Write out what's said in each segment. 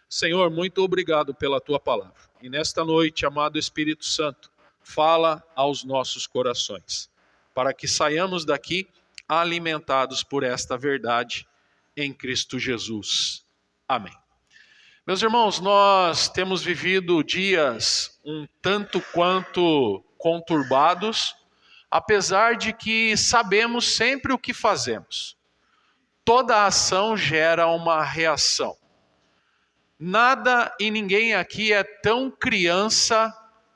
Senhor, muito obrigado pela tua palavra. E nesta noite, amado Espírito Santo, fala aos nossos corações, para que saiamos daqui alimentados por esta verdade em Cristo Jesus. Amém. Meus irmãos, nós temos vivido dias um tanto quanto conturbados, apesar de que sabemos sempre o que fazemos. Toda ação gera uma reação. Nada e ninguém aqui é tão criança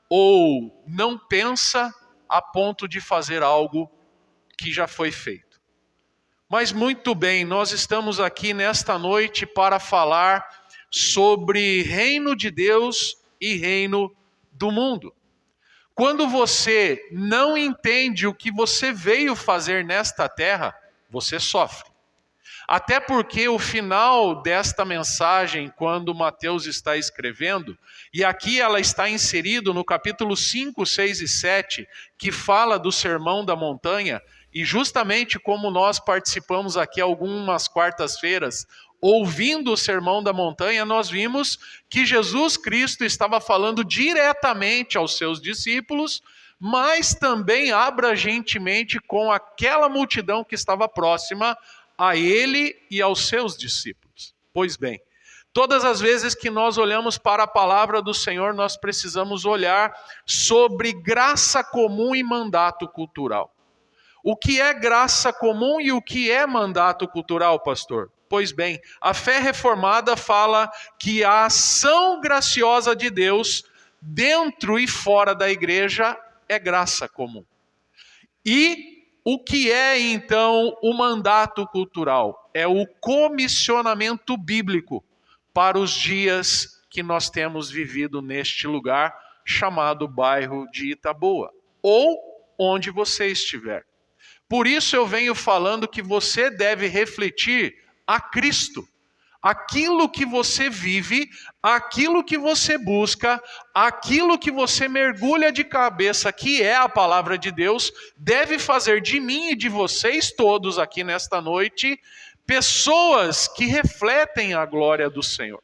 ou não pensa a ponto de fazer algo que já foi feito. Mas muito bem, nós estamos aqui nesta noite para falar sobre reino de Deus e reino do mundo. Quando você não entende o que você veio fazer nesta terra, você sofre. Até porque o final desta mensagem, quando Mateus está escrevendo, e aqui ela está inserida no capítulo 5, 6 e 7, que fala do Sermão da Montanha, e justamente como nós participamos aqui algumas quartas-feiras, ouvindo o Sermão da Montanha, nós vimos que Jesus Cristo estava falando diretamente aos seus discípulos, mas também abrangentemente com aquela multidão que estava próxima a ele e aos seus discípulos. Pois bem, todas as vezes que nós olhamos para a palavra do Senhor, nós precisamos olhar sobre graça comum e mandato cultural. O que é graça comum e o que é mandato cultural, pastor? Pois bem, a fé reformada fala que a ação graciosa de Deus dentro e fora da igreja é graça comum. E o que é então o mandato cultural? É o comissionamento bíblico para os dias que nós temos vivido neste lugar chamado bairro de Itaboa, ou onde você estiver. Por isso eu venho falando que você deve refletir a Cristo. Aquilo que você vive, aquilo que você busca, aquilo que você mergulha de cabeça, que é a palavra de Deus, deve fazer de mim e de vocês todos aqui nesta noite, pessoas que refletem a glória do Senhor.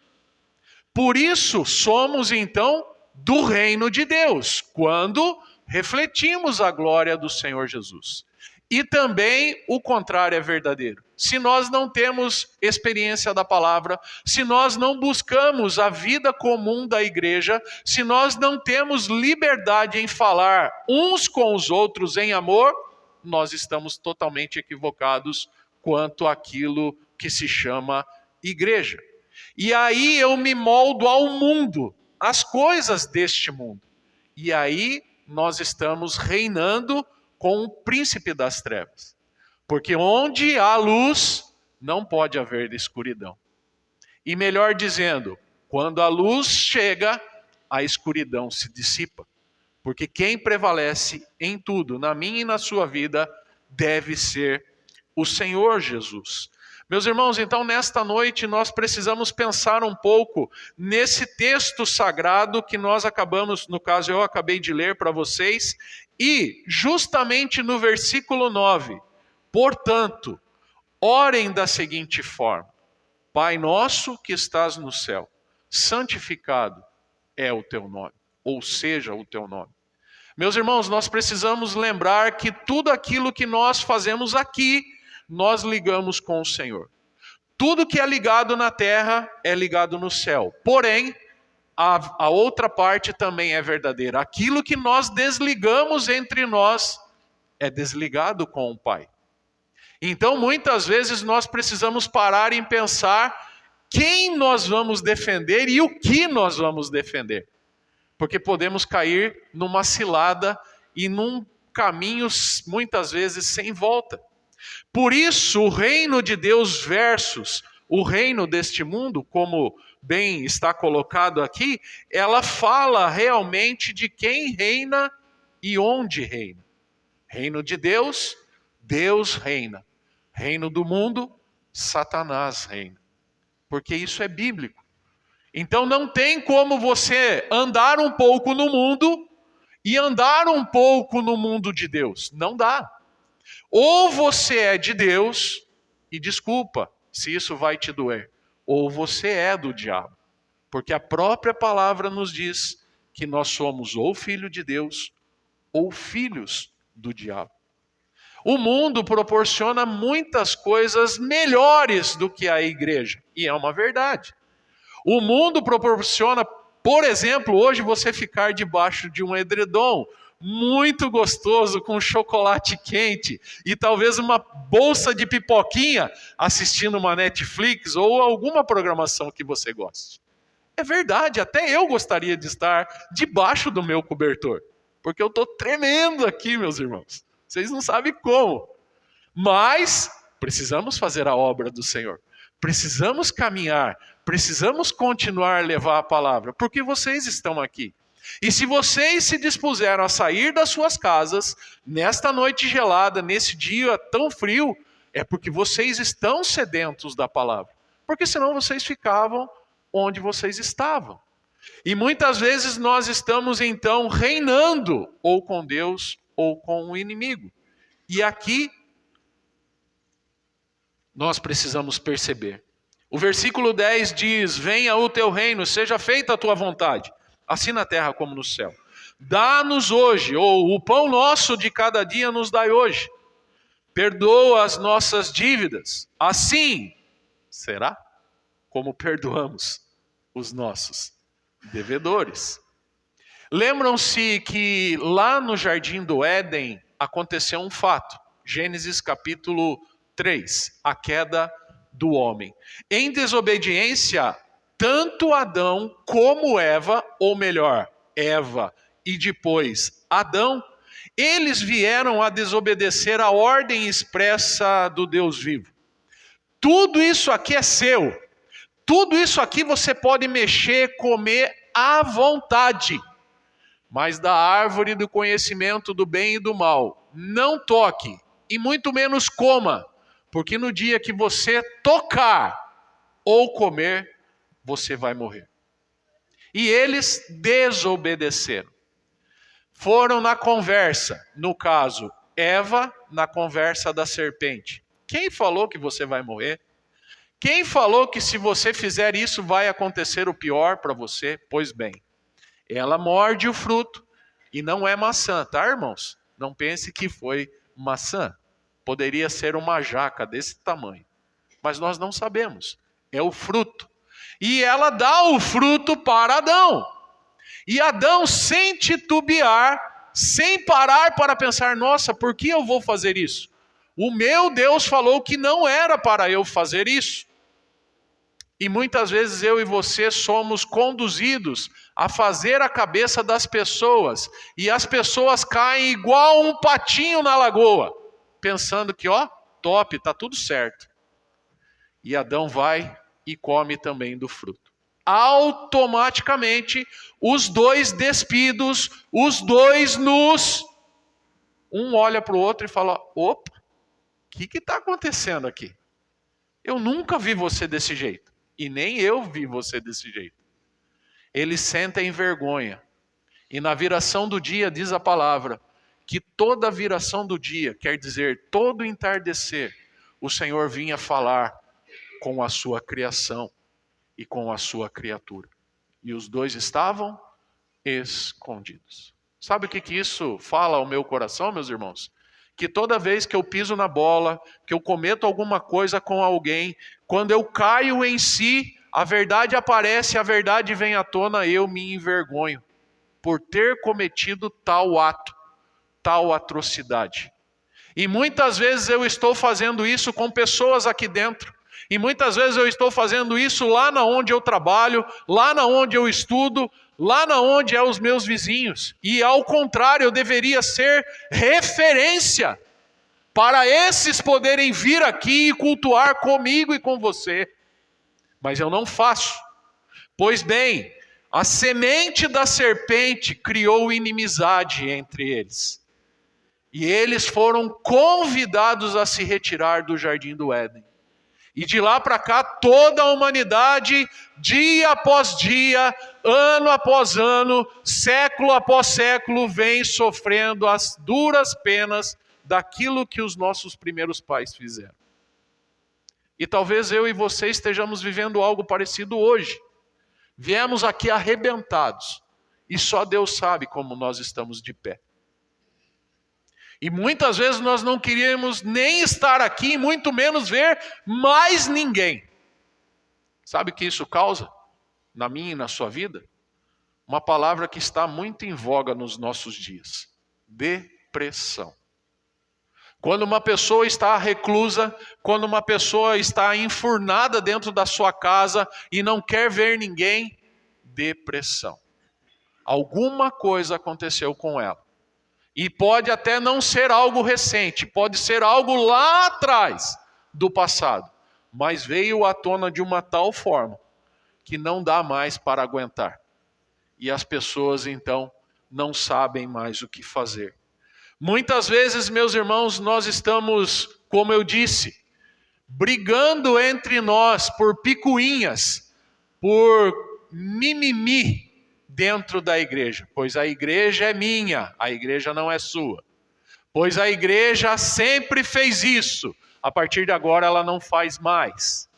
Por isso somos então do reino de Deus, quando refletimos a glória do Senhor Jesus. E também o contrário é verdadeiro. Se nós não temos experiência da palavra, se nós não buscamos a vida comum da igreja, se nós não temos liberdade em falar uns com os outros em amor, nós estamos totalmente equivocados quanto àquilo que se chama igreja. E aí eu me moldo ao mundo, às coisas deste mundo. E aí nós estamos reinando com o príncipe das trevas. Porque onde há luz, não pode haver escuridão. E melhor dizendo, quando a luz chega, a escuridão se dissipa. Porque quem prevalece em tudo, na minha e na sua vida, deve ser o Senhor Jesus. Meus irmãos, então nesta noite nós precisamos pensar um pouco nesse texto sagrado que nós acabamos, no caso eu acabei de ler para vocês, e justamente no versículo 9, portanto, orem da seguinte forma: Pai nosso que estás no céu, santificado é o teu nome, ou seja o teu nome. Meus irmãos, nós precisamos lembrar que tudo aquilo que nós fazemos aqui, nós ligamos com o Senhor. Tudo que é ligado na terra é ligado no céu. Porém, a outra parte também é verdadeira. Aquilo que nós desligamos entre nós é desligado com o Pai. Então, muitas vezes nós precisamos parar e pensar quem nós vamos defender e o que nós vamos defender. Porque podemos cair numa cilada e num caminho muitas vezes sem volta. Por isso, o reino de Deus versus o reino deste mundo, como bem está colocado aqui, ela fala realmente de quem reina e onde reina. Reino de Deus, Deus reina. Reino do mundo, Satanás reina. Porque isso é bíblico. Então não tem como você andar um pouco no mundo e andar um pouco no mundo de Deus. Não dá. Ou você é de Deus, e desculpa se isso vai te doer, ou você é do diabo. Porque a própria palavra nos diz que nós somos ou filho de Deus ou filhos do diabo. O mundo proporciona muitas coisas melhores do que a igreja, e é uma verdade. O mundo proporciona, por exemplo, hoje você ficar debaixo de um edredom muito gostoso, com chocolate quente e talvez uma bolsa de pipoquinha, assistindo uma Netflix ou alguma programação que você goste. É verdade, até eu gostaria de estar debaixo do meu cobertor, porque eu estou tremendo aqui, meus irmãos. Vocês não sabem como. Mas precisamos fazer a obra do Senhor. Precisamos caminhar. Precisamos continuar a levar a palavra, porque vocês estão aqui. E se vocês se dispuseram a sair das suas casas, nesta noite gelada, nesse dia tão frio, é porque vocês estão sedentos da palavra. Porque senão vocês ficavam onde vocês estavam. E muitas vezes nós estamos então reinando ou com Deus ou com o inimigo. E aqui nós precisamos perceber. O versículo 10 diz: venha o teu reino, seja feita a tua vontade, assim na terra como no céu. Dá-nos hoje, ou o pão nosso de cada dia nos dai hoje. Perdoa as nossas dívidas, assim será como perdoamos os nossos devedores. Lembram-se que lá no Jardim do Éden aconteceu um fato. Gênesis capítulo 3, a queda do homem. Em desobediência, tanto Adão como Eva, ou melhor, Eva e depois Adão, eles vieram a desobedecer a ordem expressa do Deus vivo. Tudo isso aqui é seu. Tudo isso aqui você pode mexer, comer à vontade. Mas da árvore do conhecimento do bem e do mal, não toque, e muito menos coma, porque no dia que você tocar ou comer, você vai morrer. E eles desobedeceram. Foram na conversa, no caso, Eva na conversa da serpente. Quem falou que você vai morrer? Quem falou que se você fizer isso vai acontecer o pior para você? Pois bem, ela morde o fruto e não é maçã, tá, irmãos? Não pense que foi maçã. Poderia ser uma jaca desse tamanho. Mas nós não sabemos. É o fruto. E ela dá o fruto para Adão. E Adão, sem titubear, sem parar para pensar, nossa, por que eu vou fazer isso? O meu Deus falou que não era para eu fazer isso. E muitas vezes eu e você somos conduzidos a fazer a cabeça das pessoas. E as pessoas caem igual um patinho na lagoa, pensando que, ó, top, tá tudo certo. E Adão vai e come também do fruto. Automaticamente, os dois despidos, os dois nus, um olha para o outro e fala, opa, o que está acontecendo aqui? Eu nunca vi você desse jeito. E nem eu vi você desse jeito. Eles sentem vergonha. E na viração do dia, diz a palavra, que toda viração do dia, quer dizer, todo entardecer, o Senhor vinha falar com a sua criação e com a sua criatura. E os dois estavam escondidos. Sabe o que isso fala ao meu coração, meus irmãos? Que toda vez que eu piso na bola, que eu cometo alguma coisa com alguém, quando eu caio em si, a verdade aparece, a verdade vem à tona, eu me envergonho por ter cometido tal ato, tal atrocidade. E muitas vezes eu estou fazendo isso com pessoas aqui dentro. E muitas vezes eu estou fazendo isso lá na onde eu trabalho, lá na onde eu estudo, lá na onde é os meus vizinhos. E ao contrário, eu deveria ser referência para esses poderem vir aqui e cultuar comigo e com você. Mas eu não faço. Pois bem, a semente da serpente criou inimizade entre eles. E eles foram convidados a se retirar do Jardim do Éden. E de lá para cá, toda a humanidade, dia após dia, ano após ano, século após século, vem sofrendo as duras penas daquilo que os nossos primeiros pais fizeram. E talvez eu e você estejamos vivendo algo parecido hoje. Viemos aqui arrebentados. E só Deus sabe como nós estamos de pé. E muitas vezes nós não queríamos nem estar aqui, muito menos ver mais ninguém. Sabe o que isso causa? Na minha e na sua vida? Uma palavra que está muito em voga nos nossos dias: depressão. Quando uma pessoa está reclusa, quando uma pessoa está enfurnada dentro da sua casa e não quer ver ninguém, depressão. Alguma coisa aconteceu com ela. E pode até não ser algo recente, pode ser algo lá atrás do passado, mas veio à tona de uma tal forma que não dá mais para aguentar. E as pessoas então não sabem mais o que fazer. Muitas vezes, meus irmãos, nós estamos, como eu disse, brigando entre nós por picuinhas, por mimimi dentro da igreja. Pois a igreja é minha, a igreja não é sua. Pois a igreja sempre fez isso, a partir de agora ela não faz mais.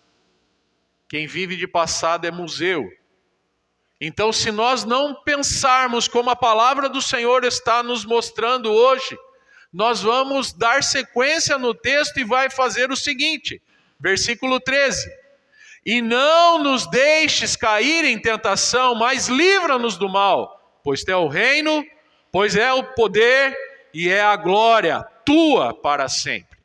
Quem vive de passado é museu. Então, se nós não pensarmos como a palavra do Senhor está nos mostrando hoje, nós vamos dar sequência no texto e vai fazer o seguinte, versículo 13. E não nos deixes cair em tentação, mas livra-nos do mal, pois é o reino, pois é o poder e é a glória tua para sempre.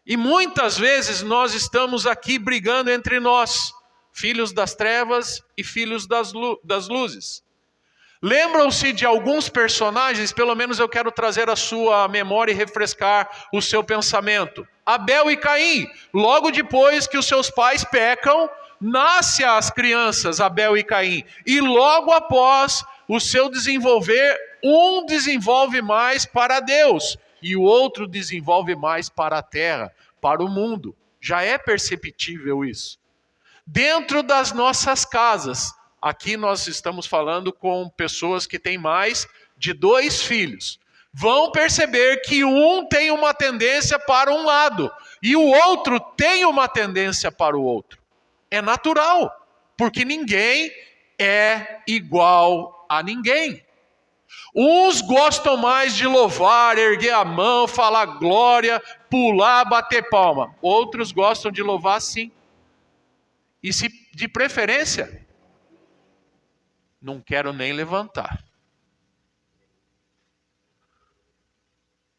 E muitas vezes nós estamos aqui brigando entre nós, filhos das trevas e filhos das luzes. Lembram-se de alguns personagens, pelo menos eu quero trazer a sua memória e refrescar o seu pensamento. Abel e Caim, logo depois que os seus pais pecam, nascem as crianças Abel e Caim. E logo após o seu desenvolver, um desenvolve mais para Deus e o outro desenvolve mais para a terra, para o mundo. Já é perceptível isso. Dentro das nossas casas, aqui nós estamos falando com pessoas que têm mais de 2 filhos. Vão perceber que um tem uma tendência para um lado e o outro tem uma tendência para o outro. É natural, porque ninguém é igual a ninguém. Uns gostam mais de louvar, erguer a mão, falar glória, pular, bater palma. Outros gostam de louvar sim. E se de preferência, não quero nem levantar.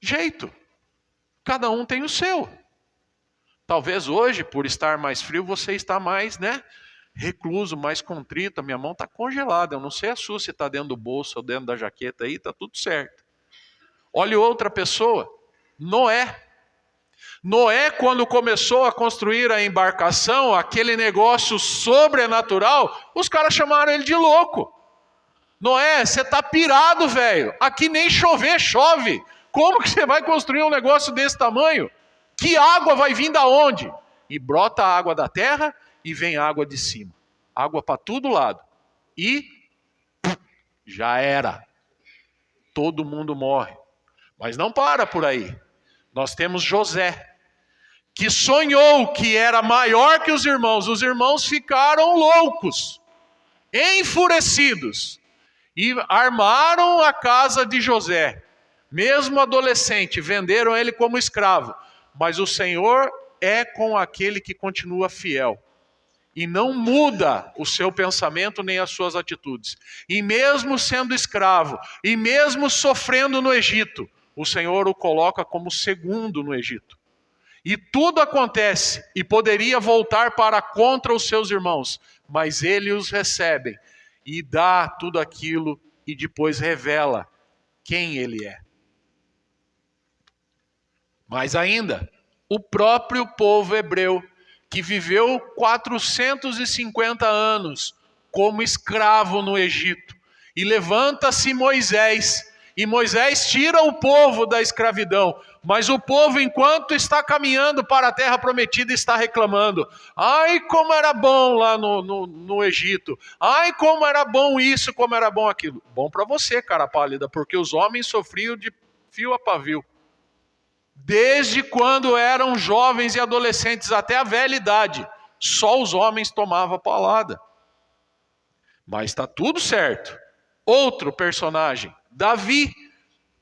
Jeito. Cada um tem o seu. Talvez hoje, por estar mais frio, você está mais, recluso, mais contrito. A minha mão está congelada. Eu não sei a sua, se está dentro do bolso ou dentro da jaqueta aí, está tudo certo. Olhe outra pessoa, Noé. Noé, quando começou a construir a embarcação, aquele negócio sobrenatural, os caras chamaram ele de louco. Noé, você está pirado, velho. Aqui nem chover, chove. Como que você vai construir um negócio desse tamanho? Que água vai vir da onde? E brota a água da terra e vem água de cima. Água para todo lado. E já era. Todo mundo morre. Mas não para por aí. Nós temos José, que sonhou que era maior que os irmãos. Os irmãos ficaram loucos, enfurecidos, e armaram a casa de José. Mesmo adolescente, venderam ele como escravo. Mas o Senhor é com aquele que continua fiel. E não muda o seu pensamento nem as suas atitudes. E mesmo sendo escravo, e mesmo sofrendo no Egito, o Senhor o coloca como segundo no Egito. E tudo acontece, e poderia voltar para contra os seus irmãos, mas ele os recebe, e dá tudo aquilo, e depois revela quem ele é. Mas ainda, o próprio povo hebreu, que viveu 450 anos como escravo no Egito, e levanta-se Moisés, e Moisés tira o povo da escravidão, mas o povo, enquanto está caminhando para a terra prometida, está reclamando. Ai, como era bom lá no Egito. Ai, como era bom isso, como era bom aquilo. Bom para você, cara pálida, porque os homens sofriam de fio a pavio. Desde quando eram jovens e adolescentes até a velha idade, só os homens tomavam palada. Mas está tudo certo. Outro personagem, Davi,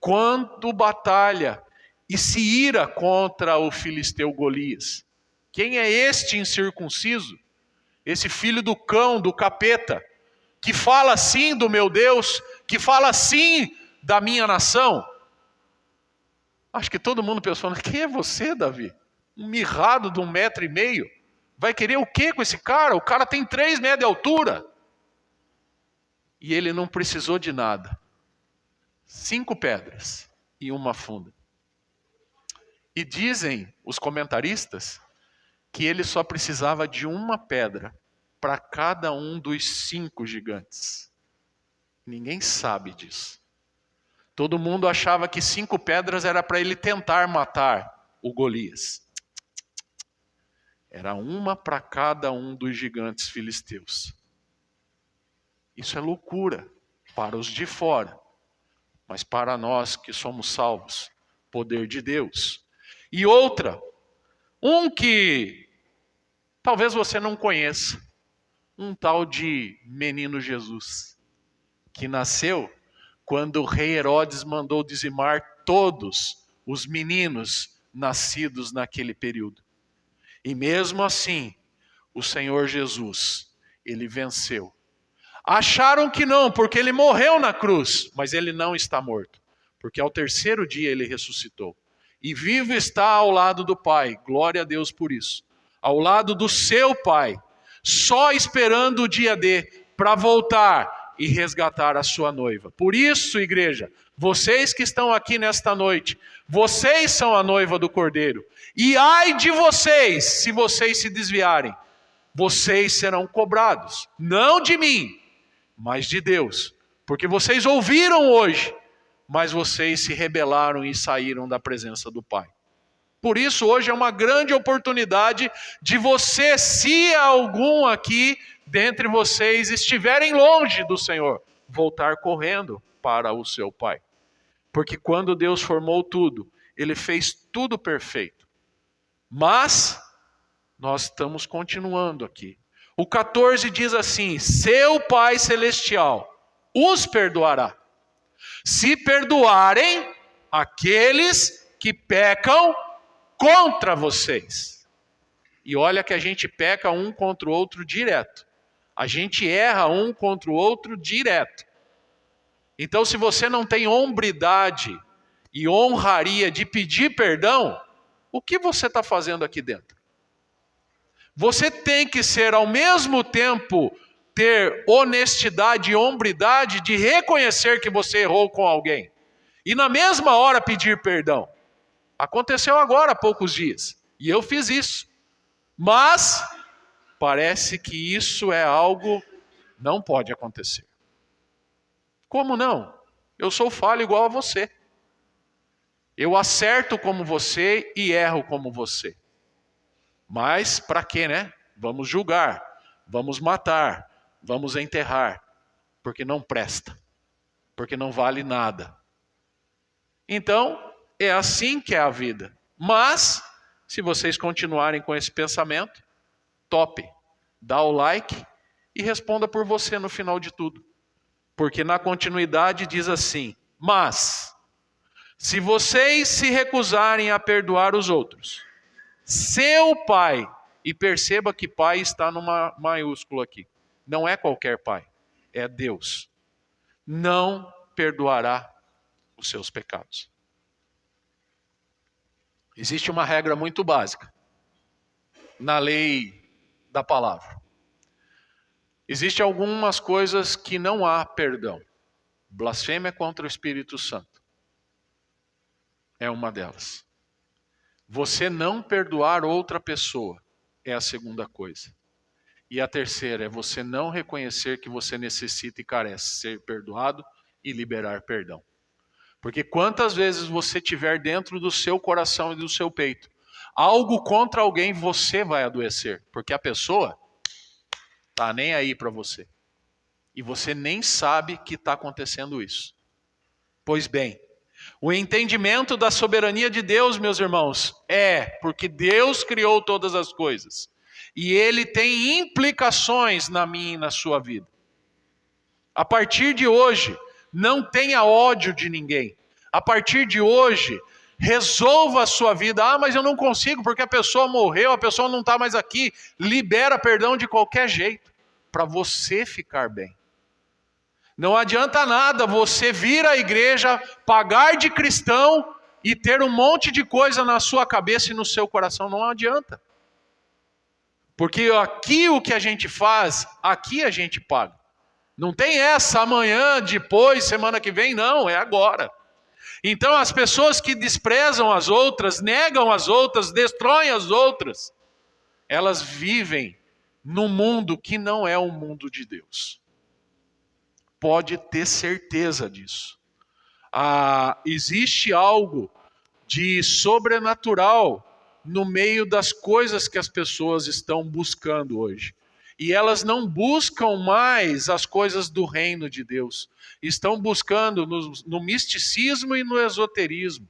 quando batalha e se ira contra o filisteu Golias. Quem é este incircunciso? Esse filho do cão, do capeta, que fala assim do meu Deus, que fala assim da minha nação? Acho que todo mundo pensou, quem é você, Davi? Um mirrado de 1,5 metro? Vai querer o quê com esse cara? O cara tem 3 metros de altura. E ele não precisou de nada. 5 pedras e uma funda. E dizem os comentaristas que ele só precisava de uma pedra para cada um dos 5 gigantes. Ninguém sabe disso. Todo mundo achava que 5 pedras era para ele tentar matar o Golias. Era uma para cada um dos gigantes filisteus. Isso é loucura para os de fora, mas para nós que somos salvos, poder de Deus. E outra, um que talvez você não conheça, um tal de menino Jesus, que nasceu quando o rei Herodes mandou dizimar todos os meninos nascidos naquele período. E mesmo assim, o Senhor Jesus, ele venceu. Acharam que não, porque ele morreu na cruz, mas ele não está morto, porque ao 3º dia ele ressuscitou. E vivo está ao lado do Pai, glória a Deus por isso. Ao lado do seu Pai, só esperando o dia D para voltar e resgatar a sua noiva. Por isso, igreja, vocês que estão aqui nesta noite, vocês são a noiva do Cordeiro. E ai de vocês, se vocês se desviarem, vocês serão cobrados, não de mim, mas de Deus. Porque vocês ouviram hoje, mas vocês se rebelaram e saíram da presença do Pai. Por isso, hoje é uma grande oportunidade de você, se algum aqui dentre vocês estiverem longe do Senhor, voltar correndo para o seu Pai. Porque quando Deus formou tudo, Ele fez tudo perfeito. Mas nós estamos continuando aqui. O 14 diz assim: seu Pai Celestial os perdoará, se perdoarem aqueles que pecam contra vocês. E olha que a gente peca um contra o outro direto. A gente erra um contra o outro direto. Então, se você não tem hombridade e honraria de pedir perdão, o que você está fazendo aqui dentro? Você tem que ser, ao mesmo tempo, ter honestidade e hombridade de reconhecer que você errou com alguém. E na mesma hora pedir perdão. Aconteceu agora há poucos dias. E eu fiz isso. Mas parece que isso é algo que não pode acontecer. Como não? Eu sou falho igual a você. Eu acerto como você e erro como você. Mas para quê, né? Vamos julgar, vamos matar, vamos enterrar, porque não presta, porque não vale nada. Então, é assim que é a vida. Mas, se vocês continuarem com esse pensamento, top, dá o like e responda por você no final de tudo. Porque na continuidade diz assim: mas, se vocês se recusarem a perdoar os outros, seu Pai, e perceba que Pai está numa maiúscula aqui, não é qualquer Pai, é Deus, não perdoará os seus pecados. Existe uma regra muito básica na lei da palavra. Existem algumas coisas que não há perdão. Blasfêmia contra o Espírito Santo é uma delas. Você não perdoar outra pessoa é a segunda coisa. E a terceira é você não reconhecer que você necessita e carece ser perdoado e liberar perdão. Porque quantas vezes você tiver dentro do seu coração e do seu peito algo contra alguém, você vai adoecer. Porque a pessoa está nem aí para você. E você nem sabe que está acontecendo isso. Pois bem, o entendimento da soberania de Deus, meus irmãos, é porque Deus criou todas as coisas. E Ele tem implicações na minha e na sua vida. A partir de hoje, não tenha ódio de ninguém. A partir de hoje, resolva a sua vida. Ah, mas eu não consigo porque a pessoa morreu, a pessoa não está mais aqui. Libera perdão de qualquer jeito, para você ficar bem. Não adianta nada você vir à igreja, pagar de cristão e ter um monte de coisa na sua cabeça e no seu coração. Não adianta. Porque aqui o que a gente faz, aqui a gente paga. Não tem essa amanhã, depois, semana que vem, não, é agora. Então as pessoas que desprezam as outras, negam as outras, destroem as outras, elas vivem num mundo que não é o mundo de Deus. Pode ter certeza disso. Existe algo de sobrenatural no meio das coisas que as pessoas estão buscando hoje. E elas não buscam mais as coisas do reino de Deus. Estão buscando no misticismo e no esoterismo.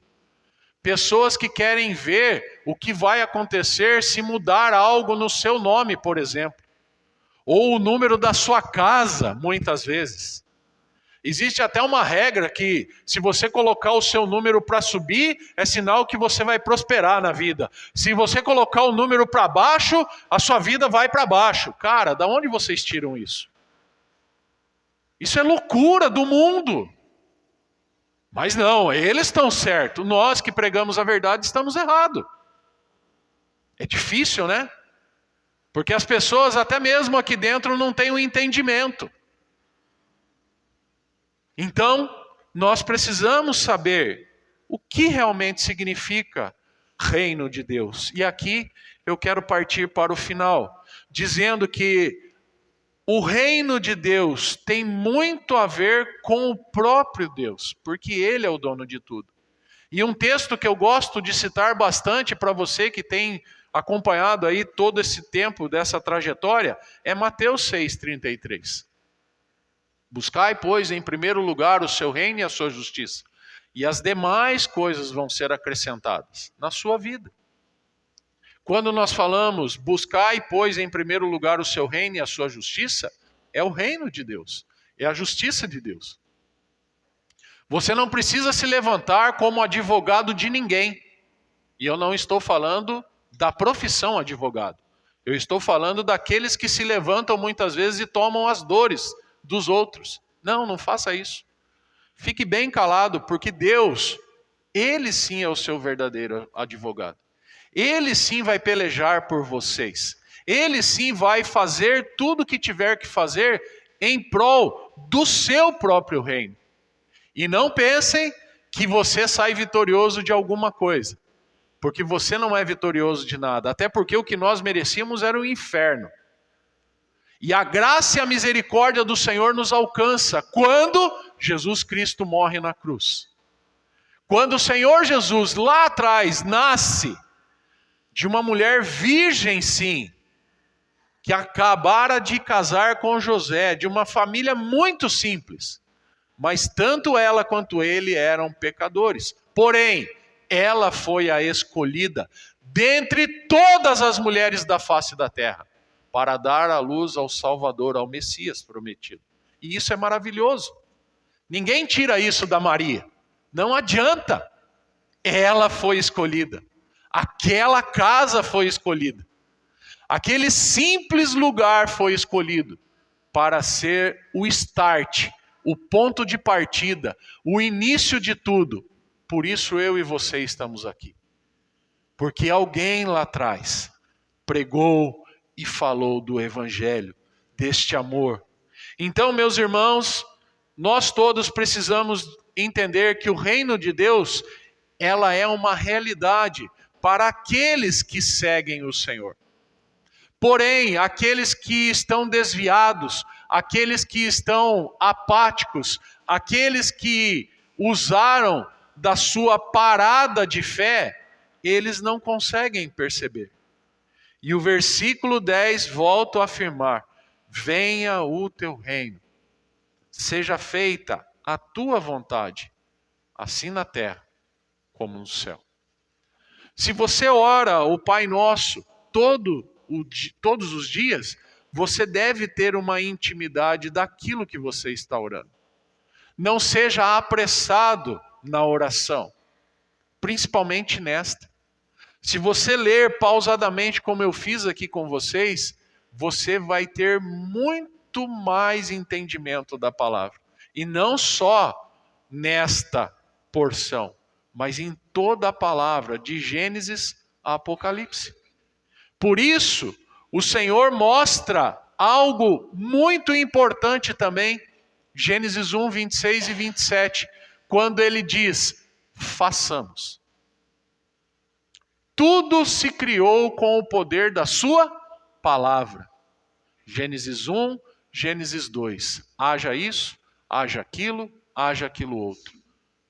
Pessoas que querem ver o que vai acontecer se mudar algo no seu nome, por exemplo. Ou o número da sua casa, muitas vezes. Existe até uma regra que se você colocar o seu número para subir, é sinal que você vai prosperar na vida. Se você colocar o número para baixo, a sua vida vai para baixo. Cara, da onde vocês tiram isso? Isso é loucura do mundo. Mas não, eles estão certos. Nós que pregamos a verdade estamos errados. É difícil, né? Porque as pessoas até mesmo aqui dentro não têm o entendimento. Então, nós precisamos saber o que realmente significa reino de Deus. E aqui eu quero partir para o final, dizendo que o reino de Deus tem muito a ver com o próprio Deus, porque Ele é o dono de tudo. E um texto que eu gosto de citar bastante para você que tem acompanhado aí todo esse tempo dessa trajetória, é Mateus 6,33. Buscai, pois, em primeiro lugar o seu reino e a sua justiça, e as demais coisas vão ser acrescentadas na sua vida. Quando nós falamos, buscai, pois, em primeiro lugar o seu reino e a sua justiça, é o reino de Deus, é a justiça de Deus. Você não precisa se levantar como advogado de ninguém, e eu não estou falando da profissão advogado, eu estou falando daqueles que se levantam muitas vezes e tomam as dores dos outros. Não faça isso. Fique bem calado, porque Deus, Ele sim é o seu verdadeiro advogado. Ele sim vai pelejar por vocês. Ele sim vai fazer tudo o que tiver que fazer em prol do seu próprio reino. E não pensem que você sai vitorioso de alguma coisa, porque você não é vitorioso de nada, até porque o que nós merecíamos era o inferno. E a graça e a misericórdia do Senhor nos alcança quando Jesus Cristo morre na cruz. Quando o Senhor Jesus lá atrás nasce de uma mulher virgem, sim, que acabara de casar com José, de uma família muito simples, mas tanto ela quanto ele eram pecadores. Porém, ela foi a escolhida dentre todas as mulheres da face da terra, para dar à luz ao Salvador, ao Messias prometido. E isso é maravilhoso. Ninguém tira isso da Maria. Não adianta. Ela foi escolhida. Aquela casa foi escolhida. Aquele simples lugar foi escolhido para ser o start, o ponto de partida, o início de tudo. Por isso eu e você estamos aqui. Porque alguém lá atrás pregou e falou do Evangelho, deste amor. Então, meus irmãos, nós todos precisamos entender que o reino de Deus, ela é uma realidade para aqueles que seguem o Senhor. Porém, aqueles que estão desviados, aqueles que estão apáticos, aqueles que usaram da sua parada de fé, eles não conseguem perceber. E o versículo 10 volta a afirmar: venha o teu reino, seja feita a tua vontade, assim na terra como no céu. Se você ora o Pai Nosso todos os dias, você deve ter uma intimidade daquilo que você está orando. Não seja apressado na oração, principalmente nesta. Se você ler pausadamente, como eu fiz aqui com vocês, você vai ter muito mais entendimento da palavra. E não só nesta porção, mas em toda a palavra, de Gênesis a Apocalipse. Por isso, o Senhor mostra algo muito importante também, Gênesis 1, 26 e 27, quando ele diz: façamos. Tudo se criou com o poder da sua palavra. Gênesis 1, Gênesis 2. Haja isso, haja aquilo outro.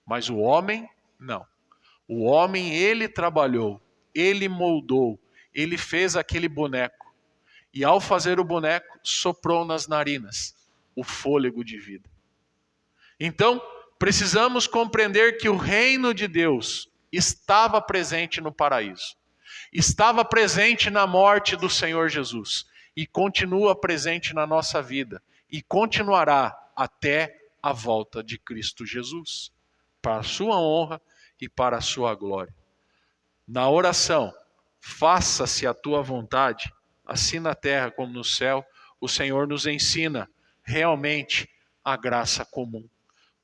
Mas o homem, não. O homem, ele trabalhou, ele moldou, ele fez aquele boneco. E ao fazer o boneco, soprou nas narinas o fôlego de vida. Então, precisamos compreender que o reino de Deus estava presente no paraíso. Estava presente na morte do Senhor Jesus. E continua presente na nossa vida. E continuará até a volta de Cristo Jesus. Para a sua honra e para a sua glória. Na oração, faça-se a tua vontade, assim na terra como no céu, o Senhor nos ensina realmente a graça comum.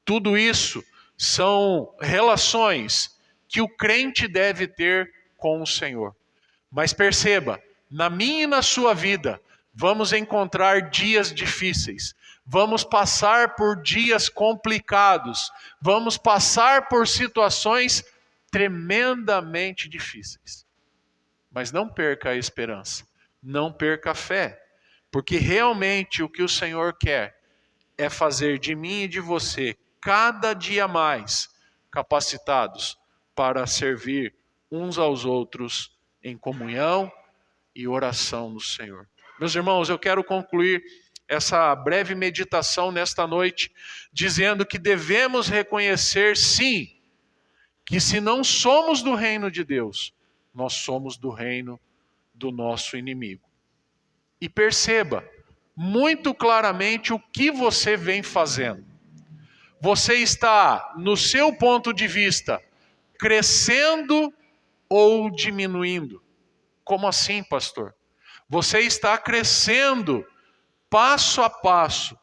Tudo isso são relações que o crente deve ter com o Senhor. Mas perceba, na minha e na sua vida, vamos encontrar dias difíceis. Vamos passar por dias complicados. Vamos passar por situações tremendamente difíceis. Mas não perca a esperança. Não perca a fé. Porque realmente o que o Senhor quer é fazer de mim e de você cada dia mais capacitados para servir uns aos outros em comunhão e oração no Senhor. Meus irmãos, eu quero concluir essa breve meditação nesta noite dizendo que devemos reconhecer, sim, que se não somos do reino de Deus, nós somos do reino do nosso inimigo. E perceba muito claramente o que você vem fazendo. Você está, no seu ponto de vista, crescendo ou diminuindo? Como assim, pastor? Você está crescendo passo a passo,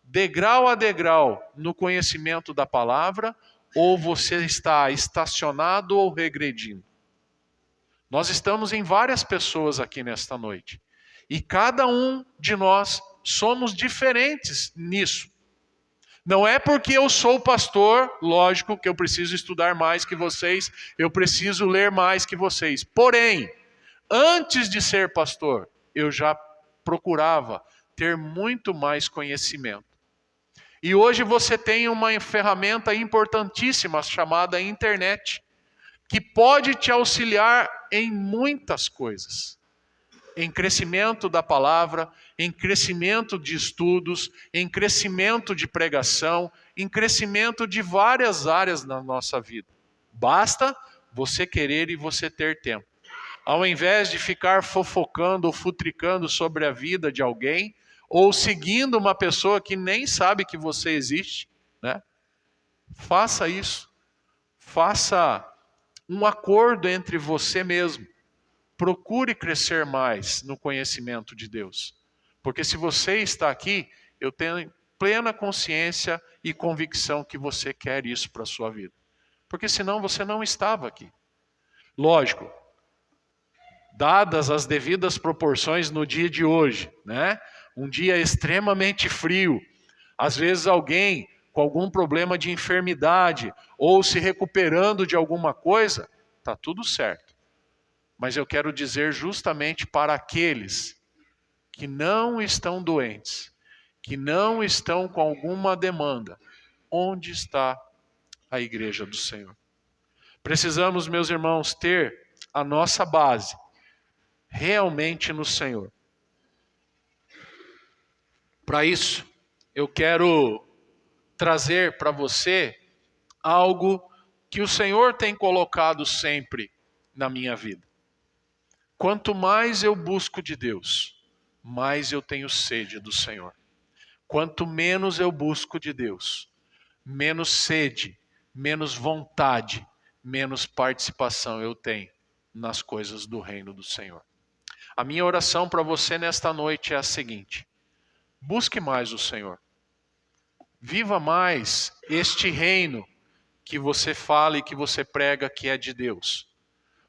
degrau a degrau, no conhecimento da palavra, ou você está estacionado ou regredindo? Nós estamos em várias pessoas aqui nesta noite. E cada um de nós somos diferentes nisso. Não é porque eu sou pastor, lógico que eu preciso estudar mais que vocês, eu preciso ler mais que vocês. Porém, antes de ser pastor, eu já procurava ter muito mais conhecimento. E hoje você tem uma ferramenta importantíssima chamada internet, que pode te auxiliar em muitas coisas. Em crescimento da palavra, em crescimento de estudos, em crescimento de pregação, em crescimento de várias áreas na nossa vida. Basta você querer e você ter tempo. Ao invés de ficar fofocando ou futricando sobre a vida de alguém, ou seguindo uma pessoa que nem sabe que você existe, né? Faça isso. Faça um acordo entre você mesmo. Procure crescer mais no conhecimento de Deus. Porque se você está aqui, eu tenho plena consciência e convicção que você quer isso para a sua vida. Porque senão você não estava aqui. Lógico, dadas as devidas proporções no dia de hoje, né? Um dia extremamente frio. Às vezes alguém com algum problema de enfermidade ou se recuperando de alguma coisa, está tudo certo. Mas eu quero dizer justamente para aqueles que não estão doentes, que não estão com alguma demanda, onde está a igreja do Senhor? Precisamos, meus irmãos, ter a nossa base realmente no Senhor. Para isso, eu quero trazer para você algo que o Senhor tem colocado sempre na minha vida. Quanto mais eu busco de Deus, mais eu tenho sede do Senhor. Quanto menos eu busco de Deus, menos sede, menos vontade, menos participação eu tenho nas coisas do reino do Senhor. A minha oração para você nesta noite é a seguinte: busque mais o Senhor. Viva mais este reino que você fala e que você prega que é de Deus.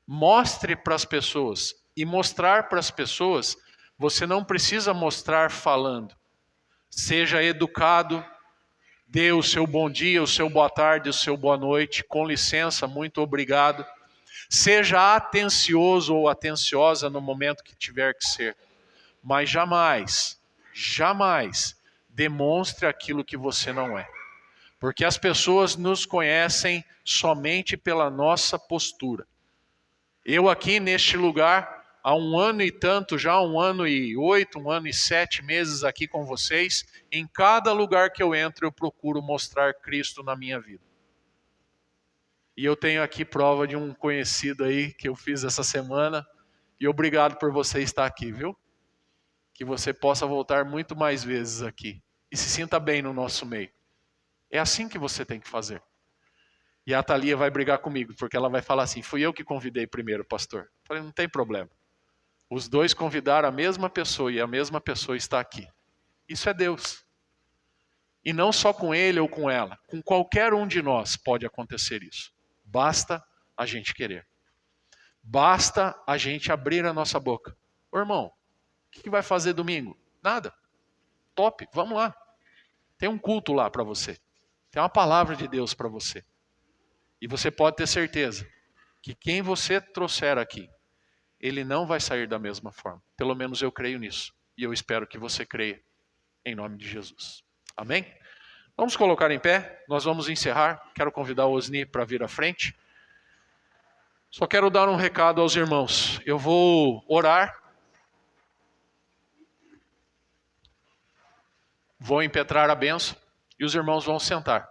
Mostre para as pessoas. E mostrar para as pessoas, você não precisa mostrar falando. Seja educado, dê o seu bom dia, o seu boa tarde, o seu boa noite, com licença, muito obrigado. Seja atencioso ou atenciosa no momento que tiver que ser. Mas jamais, jamais demonstre aquilo que você não é. Porque as pessoas nos conhecem somente pela nossa postura. Eu aqui neste lugar, há 1 ano e tanto, já 1 ano e 8, 1 ano e 7 meses aqui com vocês, em cada lugar que eu entro eu procuro mostrar Cristo na minha vida. E eu tenho aqui prova de um conhecido aí que eu fiz essa semana, e obrigado por você estar aqui, viu? Que você possa voltar muito mais vezes aqui e se sinta bem no nosso meio. É assim que você tem que fazer. E a Thalia vai brigar comigo, porque ela vai falar assim: fui eu que convidei primeiro, pastor. Eu falei, não tem problema. Os dois convidaram a mesma pessoa e a mesma pessoa está aqui. Isso é Deus. E não só com ele ou com ela, com qualquer um de nós pode acontecer isso. Basta a gente querer. Basta a gente abrir a nossa boca. Ô irmão, o que vai fazer domingo? Nada. Top, vamos lá. Tem um culto lá para você. Tem uma palavra de Deus para você. E você pode ter certeza que quem você trouxer aqui, ele não vai sair da mesma forma. Pelo menos eu creio nisso. E eu espero que você creia. Em nome de Jesus. Amém? Vamos colocar em pé. Nós vamos encerrar. Quero convidar o Osni para vir à frente. Só quero dar um recado aos irmãos. Eu vou orar. Vou impetrar a bênção. E os irmãos vão sentar.